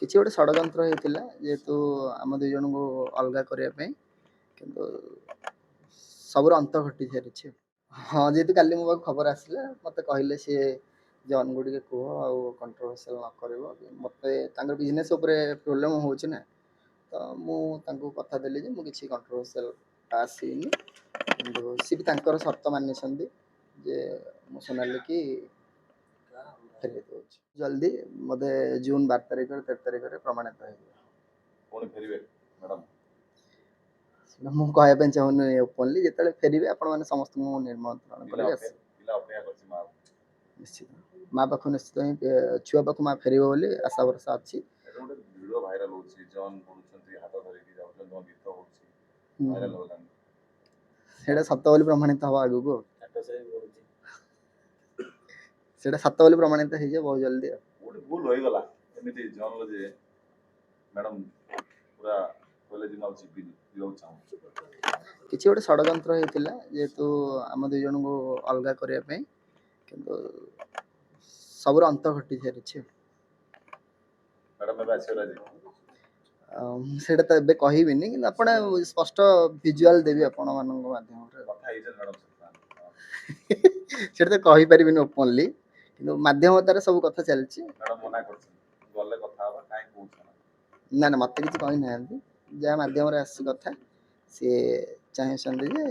କିଛି ଗୋଟେ ଷଡ଼ଯନ୍ତ୍ର ହେଇଥିଲା ଯେହେତୁ ଆମ ଦୁଇ ଜଣଙ୍କୁ ଅଲଗା କରିବା ପାଇଁ, କିନ୍ତୁ ସବୁର ଅନ୍ତ ଘଟି ସାରିଛି। ହଁ, ଯେହେତୁ କାଲି ମୋ ପାଖକୁ ଖବର ଆସିଲା, ମୋତେ କହିଲେ ସିଏ ଯେ ଅନୁକୁ ଟିକେ କୁହ ଆଉ କଣ୍ଟ୍ରୋଭର୍ସିଆଲ୍ ନ କରିବ। ମୋତେ ତାଙ୍କର ବିଜନେସ୍ ଉପରେ ପ୍ରୋବ୍ଲେମ୍ ହେଉଛି ନା, ତ ମୁଁ ତାଙ୍କୁ କଥା ଦେଲି ଯେ ମୁଁ କିଛି କଣ୍ଟ୍ରୋଭର୍ସିଆଲ୍ ଆସିନି, କିନ୍ତୁ ସିଏ ବି ତାଙ୍କର ସର୍ତ୍ତ ମାନିଛନ୍ତି ଯେ ମୁଁ ସୋନାଲିକି ଫେରେଇ ଦେଉଛି ଜଲ୍ଦି। ମୋତେ ଜୁନ୍ 12 ତାରିଖରେ 13 ତାରିଖରେ ପ୍ରମାଣିତ ହେଇଯିବ। ପୁଣି ଫେରିବେ ମ୍ୟାଡ଼ାମ୍? ସେଟା ମୁଁ କହିବା ପାଇଁ ଚାହୁଁନି ଓପନଲି। ଯେତେବେଳେ ଫେରିବେ ଆପଣମାନେ ସମସ୍ତଙ୍କୁ ମୁଁ ନିମନ୍ତ୍ରଣ ପିଲା କରିବି। ପିଲା ଅପେକ୍ଷା କରିଛି ମା ନିଶ୍ଚିତ ମା ପାଖକୁ ନିଶ୍ଚିତ ହିଁ ଛୁଆ ପାଖକୁ ମା ଫେରିବ ବୋଲି ଆଶା ଭରସା ଅଛି। ଏବେ ଗୋଟେ ଭିଡ଼ିଓ ଭାଇରାଲ୍ ହେଉଛି, ଜନ୍ ବୁଲୁଛନ୍ତି ହାତ ଧରିକି ଯାଉଛନ୍ତି, ତମ ଗୀତ ହେଉଛି ଭାଇରାଲ୍ ହେଲାଣି। ସେଇଟା ସତ ବୋଲି ପ୍ରମାଣିତ ହବ ଆଗକୁ। ଷ୍ଟାଟସ୍ ବି ପଡ଼ୁଛି। ସେଇଟା ସତ ବୋଲି ପ୍ରମାଣିତ ହେଇଯିବ ବହୁତ ଜଲ୍ଦି। ଗୋଟେ ଭୁଲ ହୋଇଗଲା ଏମିତି ଜନ୍ର ଯେ ମ୍ୟାଡ଼ାମ୍ ପୁରା କହିଲେ ଯେ ମୁଁ ଆଉ ଯିବିନି, ଯିବାକୁ ଚାହୁଁଛି। କିଛି ଗୋଟେ ଷଡ଼ଯନ୍ତ୍ର ହେଇଥିଲା ଯେହେତୁ ଆମ ଦୁଇ ଜଣଙ୍କୁ ଅଲଗା କରିବା ପାଇଁ, କିନ୍ତୁ ସବୁର ଅନ୍ତ ଘଟି ସାରିଛି। ମ୍ୟାଡ଼ାମ୍ ଏବେ ଆସିବ ରାଜି? ସେଇଟା ତ ଏବେ କହିବିନି, କିନ୍ତୁ ଆପଣ ସ୍ପଷ୍ଟ ଭିଜୁଆଲ୍ ଦେବି ଆପଣମାନଙ୍କ ମାଧ୍ୟମରେ। କଥା ହେଇଛନ୍ତି ମ୍ୟାଡ଼ାମ୍ ସହିତ? ସେଇଟା ତ କହିପାରିବିନି ଓପନଲି, କିନ୍ତୁ ମାଧ୍ୟମତାରେ ସବୁ କଥା ଚାଲିଛି। ମ୍ୟାଡ଼ାମ୍ ମନା କରୁଛନ୍ତି ଗଲେ କଥା ହେବା, କାହିଁ କହୁଛ? ନା ନା, ମୋତେ କିଛି କହିନାହାନ୍ତି। ଯାହା ମାଧ୍ୟମରେ ଆସିଛି କଥା, ସିଏ ଚାହିଁଛନ୍ତି ଯେ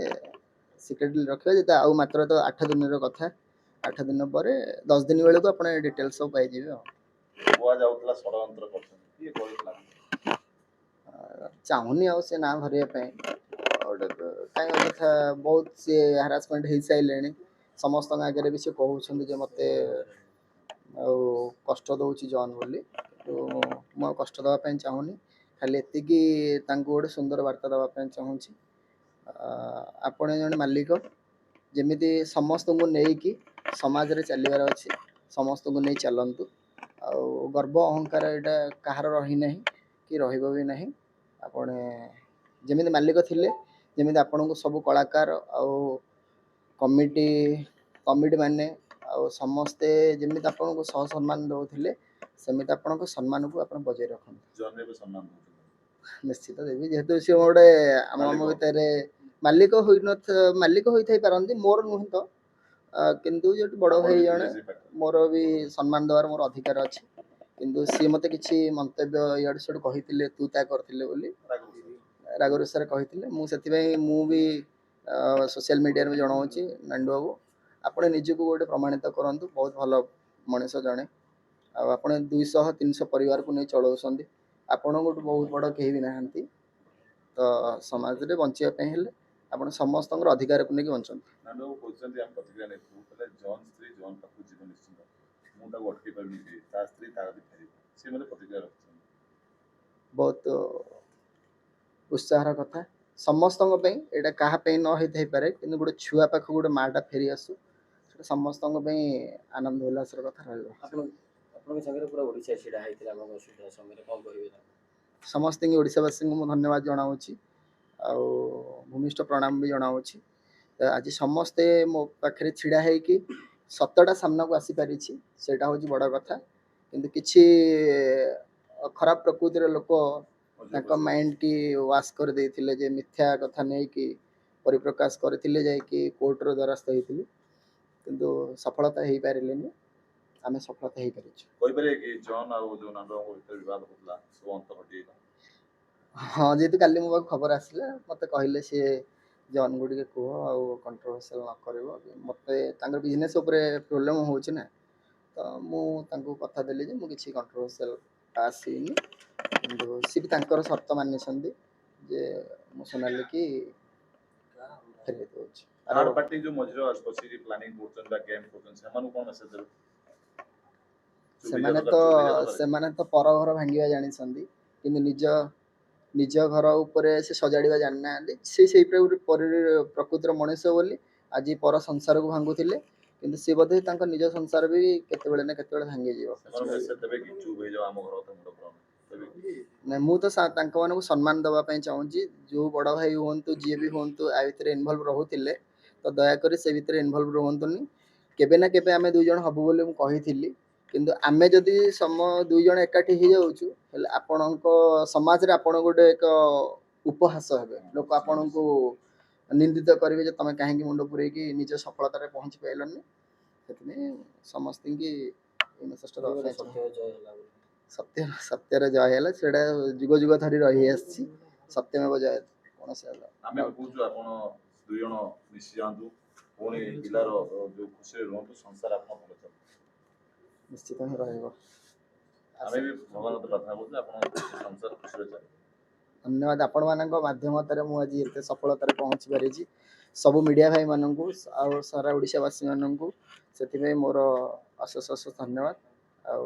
ସିକ୍ରେଟଲି ରଖିବା। ଯେତେ ଆଉ ମାତ୍ର ତ 8 ଦିନର କଥା, 8 ଦିନ ପରେ 10 ଦିନ ବେଳକୁ ଆପଣ ଡିଟେଲ୍ସ ସବୁ ପାଇଯିବେ। ଆଉ କୁହାଯାଉଥିଲା ଷଡ଼ଯନ୍ତ୍ର କରୁଛନ୍ତି, କିଏ କହିଥିଲା? ଚାହୁଁନି ଆଉ ସେ ନାଁ ଧରିବା ପାଇଁ। କାହିଁ କଥା ବହୁତ ସିଏ ହାରାସମେଣ୍ଟ ହେଇସାରିଲେଣି, ସମସ୍ତଙ୍କ ଆଗରେ ବି ସେ କହୁଛନ୍ତି ଯେ ମୋତେ ଆଉ କଷ୍ଟ ଦେଉଛି ଜନ୍ ବୋଲି। କିନ୍ତୁ ମୁଁ ଆଉ କଷ୍ଟ ଦେବା ପାଇଁ ଚାହୁଁନି, ଖାଲି ଏତିକି ତାଙ୍କୁ ଗୋଟେ ସୁନ୍ଦର ବାର୍ତ୍ତା ଦେବା ପାଇଁ ଚାହୁଁଛି। ଆପଣ ଜଣେ ମାଲିକ, ଯେମିତି ସମସ୍ତଙ୍କୁ ନେଇକି ସମାଜରେ ଚାଲିବାର ଅଛି, ସମସ୍ତଙ୍କୁ ନେଇ ଚାଲନ୍ତୁ। ଆଉ ଗର୍ବ ଅହଙ୍କାର ଏଇଟା କାହାର ରହିନାହିଁ କି ରହିବ ବି ନାହିଁ। ଆପଣ ଯେମିତି ମାଲିକ ଥିଲେ, ଯେମିତି ଆପଣଙ୍କୁ ସବୁ କଳାକାର ଆଉ କମିଟି ମାନେ ଆଉ ସମସ୍ତେ ଯେମିତି ଆପଣଙ୍କୁ ସହ ସମ୍ମାନ ଦେଉଥିଲେ, ସେମିତି ଆପଣଙ୍କ ସମ୍ମାନକୁ ଆପଣ ବଜାୟ ରଖନ୍ତୁ। ଜନ୍ରେ ବି ସମ୍ମାନ ଦେଉଛନ୍ତି? ନିଶ୍ଚିତ ଦେବି, ଯେହେତୁ ସିଏ ଗୋଟେ ଆମ ଭିତରେ ମାଲିକ ହୋଇଥାଇ ପାରନ୍ତି, ମୋର ନୁହେଁ ତ, କିନ୍ତୁ ଯେହେତୁ ବଡ଼ ଭାଇ ଜଣେ, ମୋର ବି ସମ୍ମାନ ଦେବାର ମୋର ଅଧିକାର ଅଛି। କିନ୍ତୁ ସିଏ ମୋତେ କିଛି ମନ୍ତବ୍ୟ ଇଆଡ଼ୁ ସିଆଡ଼ୁ କହିଥିଲେ, ତୁ ତା କରିଥିଲେ ବୋଲି ରାଗ ରୁଷାରେ କହିଥିଲେ। ମୁଁ ସେଥିପାଇଁ ମୁଁ ବି ସୋସିଆଲ ମିଡ଼ିଆରେ ବି ଜଣାଉଛି, ନାଣ୍ଡୁ ବାବୁ ଆପଣ ନିଜକୁ ଗୋଟେ ପ୍ରମାଣିତ କରନ୍ତୁ, ବହୁତ ଭଲ ମଣିଷ ଜଣେ। ଆଉ ଆପଣ 200-300 ପରିବାରକୁ ନେଇ ଚଳାଉଛନ୍ତି, ଆପଣଙ୍କଠୁ ବହୁତ ବଡ଼ କେହି ବି ନାହାନ୍ତି। ତ ସମାଜରେ ବଞ୍ଚିବା ପାଇଁ ହେଲେ ଆପଣ ସମସ୍ତଙ୍କର ଅଧିକାରକୁ ନେଇକି ବଞ୍ଚନ୍ତୁ। ନାଣ୍ଡୁ ବାବୁ କହୁଛନ୍ତି ଆମେ ପ୍ରତିକ୍ରିୟା ନେଇଥିବୁ, କହିଲେ ଜନ୍ ସ୍ତ୍ରୀ ଜନ୍ ପାଖକୁ ଯିବ ନିଶ୍ଚିନ୍ତ, ମୁଁ ତାକୁ ଅଟକେଇ ପାରିବିନି, କି ତା ସ୍ତ୍ରୀ ତା କତିକି ଫେରିବ। ସେ ମୋତେ ପ୍ରତିକ୍ରିୟା ରଖିଛନ୍ତି। ବହୁତ ଉତ୍ସାହର କଥା ସମସ୍ତଙ୍କ ପାଇଁ। ଏଇଟା କାହା ପାଇଁ ନ ହେଇଥାଇପାରେ, କିନ୍ତୁ ଗୋଟେ ଛୁଆ ପାଖକୁ ଗୋଟେ ମାଆଟା ଫେରି ଆସୁ, ସେଟା ସମସ୍ତଙ୍କ ପାଇଁ ଆନନ୍ଦ ଉଲ୍ଲାସର କଥା ରହିବ। ଆପଣଙ୍କ ସାଙ୍ଗରେ ପୁରା ଓଡ଼ିଶା ଛିଡ଼ା ହେଇଥିଲା ଆପଣଙ୍କ ଅସୁବିଧା ସମୟରେ, କ'ଣ କହିବେ? ସମସ୍ତଙ୍କୁ ଓଡ଼ିଶାବାସୀଙ୍କୁ ମୁଁ ଧନ୍ୟବାଦ ଜଣାଉଛି, ଆଉ ଭୂମିଷ୍ଠ ପ୍ରଣାମ ବି ଜଣାଉଛି। ଆଜି ସମସ୍ତେ ମୋ ପାଖରେ ଛିଡ଼ା ହେଇକି ସତଟା ସାମ୍ନାକୁ ଆସିପାରିଛି, ସେଇଟା ହେଉଛି ବଡ଼ କଥା। କିନ୍ତୁ କିଛି ଖରାପ ପ୍ରକୃତିର ଲୋକ ତାଙ୍କ ମାଇଣ୍ଡକି ୱାଶ୍ କରିଦେଇଥିଲେ, ଯେ ମିଥ୍ୟା କଥା ନେଇକି ପରିପ୍ରକାଶ କରିଥିଲେ, ଯାଇକି କୋର୍ଟର ଦ୍ୱାରସ୍ଥ ହେଇଥିଲି, କିନ୍ତୁ ସଫଳତା ହେଇପାରିଲେନି। ଆମେ ସଫଳତା ହେଇପାରିଛୁ। କହିପାରିବେ କି ଜନ୍ ଆଉ ଯୋଉ ନାଣ୍ଡୁ ବାବୁଙ୍କ ଭିତରେ ବିବାଦ ହେଉଥିଲା, ସବୁ ଅନ୍ତ ଘଟିଗଲା? ହଁ, ଯେହେତୁ କାଲି ମୋ ପାଖକୁ ଖବର ଆସିଲା, ମୋତେ କହିଲେ ସିଏ ଯେ ଅନୁକୁ ଟିକେ କୁହ ଆଉ କଣ୍ଟ୍ରୋଭର୍ସିଆଲ୍ ନ କରିବ। ମୋତେ ତାଙ୍କର ବିଜନେସ୍ ଉପରେ ପ୍ରୋବ୍ଲେମ୍ ହେଉଛି ନା, ତ ମୁଁ ତାଙ୍କୁ କଥା ଦେଲି ଯେ ମୁଁ କିଛି କଣ୍ଟ୍ରୋଭର୍ସିଆଲ୍ ଆସିନି, କିନ୍ତୁ ସିଏ ବି ତାଙ୍କର ସର୍ତ୍ତ ମାନିଛନ୍ତି ଯେ ମୁଁ ସୋନାଲିକି ଫେରେଇ ଦେଉଛି। ଥାର୍ଡ ପାର୍ଟି ଯୋଉ ମଝିରେ ବସିକି ପ୍ଲାନିଂ କରୁଛନ୍ତି ବା ଗେମ୍ କରୁଛନ୍ତି, ସେମାନଙ୍କୁ କ'ଣ ମେସେଜ ଦେବେ? ସେମାନେ ତ ପର ଘର ଭାଙ୍ଗିବା ଜାଣିଛନ୍ତି, କିନ୍ତୁ ନିଜ ଘର ଉପରେ ସେ ସଜାଡ଼ିବା ଜାଣିନାହାନ୍ତି। ସେ ସେଇ ପ୍ରକୃତିର ମଣିଷ ବୋଲି ଆଜି ପର ସଂସାରକୁ ଭାଙ୍ଗୁଥିଲେ, କିନ୍ତୁ ସେ ବୋଧେ ତାଙ୍କ ନିଜ ସଂସାର ବି କେତେବେଳେ ନା କେତେବେଳେ ଭାଙ୍ଗିଯିବ। ନାଇଁ, ମୁଁ ତ ତାଙ୍କ ମାନଙ୍କୁ ସମ୍ମାନ ଦେବା ପାଇଁ ଚାହୁଁଛି। ଯୋଉ ବଡ଼ ଭାଇ ହୁଅନ୍ତୁ, ଯିଏ ବି ହୁଅନ୍ତୁ, ଆ ଭିତରେ ଇନଭଲ୍ଭ ରହୁଥିଲେ, ତ ଦୟାକରି ସେ ଭିତରେ ଇନଭଲ୍ଭ ରୁହନ୍ତୁନି। କେବେ ନା କେବେ ଆମେ ଦୁଇ ଜଣ ହବୁ ବୋଲି ମୁଁ କହିଥିଲି, କିନ୍ତୁ ଆମେ ଯଦି ଦୁଇ ଜଣ ଏକାଠି ହେଇଯାଉଛୁ ହେଲେ ଆପଣଙ୍କ ସମାଜରେ ଆପଣ ଗୋଟେ ଏକ ଉପହାସ ହେବେ, ଲୋକ ଆପଣଙ୍କୁ ନିନ୍ଦିତ କରିବେ ଯେ ତମେ କାହିଁକି ମୁଣ୍ଡ ପୁରେଇକି ନିଜ ସଫଳତାରେ ପହଞ୍ଚି ପାଇଲନି। ସେଥିପାଇଁ ସମସ୍ତଙ୍କୁ ଏଇ ମେସେଜଟା ଦେବା ପାଇଁ ଚାହେଁ। ସତ୍ୟ ଜୟ ହେଲା ବୋଲି। ସତ୍ୟର ଜୟ ହେଲା, ସେଇଟା ଯୁଗ ଯୁଗ ଧରି ରହି ଆସିଛି। ସତ୍ୟମେବ ଜୟତେ କୌଣସି ଆମେ କହୁଛୁ ଆପଣ ଦୁଇ ଜଣ ମିଶି ଯାଆନ୍ତୁ, ପୁଣି ପିଲାର ଯୋଉ ଖୁସିରେ ରୁହନ୍ତୁ, ସଂସାର ଆପଣ ଭଲ ଚାଲୁ। ନିଶ୍ଚିତ ହିଁ ରହିବ। ଆମେ ବି ଭଗବାନଙ୍କ ପ୍ରାର୍ଥନା କରୁଛୁ ଆପଣ ସଂସାର ଖୁସିରେ ଚାଲୁ। ଧନ୍ୟବାଦ। ଆପଣମାନଙ୍କ ମାଧ୍ୟମରେ ମୁଁ ଆଜି ଏତେ ସଫଳତାରେ ପହଞ୍ଚି ପାରିଛି। ସବୁ ମିଡ଼ିଆ ଭାଇମାନଙ୍କୁ ଆଉ ସାରା ଓଡ଼ିଶାବାସୀମାନଙ୍କୁ ସେଥିପାଇଁ ମୋର ଅଶେଷ ଅଶେଷ ଧନ୍ୟବାଦ ଆଉ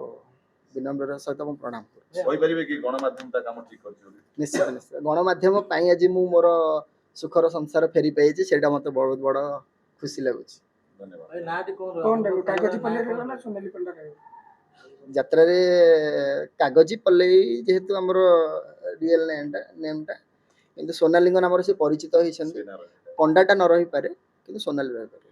ବିନମ୍ରର ସହିତ ମୁଁ ପ୍ରଣାମ କରୁଛି। କହିପାରିବେ କି ଗଣମାଧ୍ୟମ ତା କାମ ଠିକ କରିଛି ବୋଲି? ନିଶ୍ଚିତ ନିଶ୍ଚିତ। ଗଣମାଧ୍ୟମ ପାଇଁ ଆଜି ମୁଁ ମୋର ସୁଖର ସଂସାର ଫେରି ପାଇଛି, ସେଇଟା ମୋତେ ବହୁତ ବଡ଼ ଖୁସି ଲାଗୁଛି। ଧନ୍ୟବାଦ। ଯାତ୍ରାରେ କାଗଜି ପଲ୍ଲେଇ ଯେହେତୁ ଆମର ରିଏଲ ନେମ୍ଟା, କିନ୍ତୁ ସୋନାଲିଙ୍କ ନାମରେ ସେ ପରିଚିତ ହେଇଛନ୍ତି। ପଣ୍ଡାଟା ନ ରହିପାରେ କିନ୍ତୁ ସୋନାଲି ରହିପାରେ।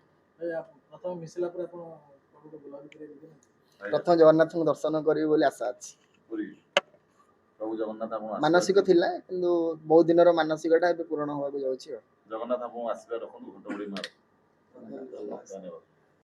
ପ୍ରଥମ ଜଗନ୍ନାଥଙ୍କୁ ଦର୍ଶନ କରିବି ବୋଲି ଆଶା ଅଛି। ପୁରୀ ପ୍ରଭୁ ଜଗନ୍ନାଥ ଆପଣ ମାନସିକ ଥିଲା, କିନ୍ତୁ ବହୁତ ଦିନର ମାନସିକଟା ଏବେ ପୂରଣ ହେବାକୁ ଯାଉଛି ଆଉ। ଜଗନ୍ନାଥ ଆପଣଙ୍କୁ ଆଶୀର୍ବାଦ ରଖନ୍ତୁ, ଘଣ୍ଟ ଉଡେଇ ମାର। ଧନ୍ୟବାଦ।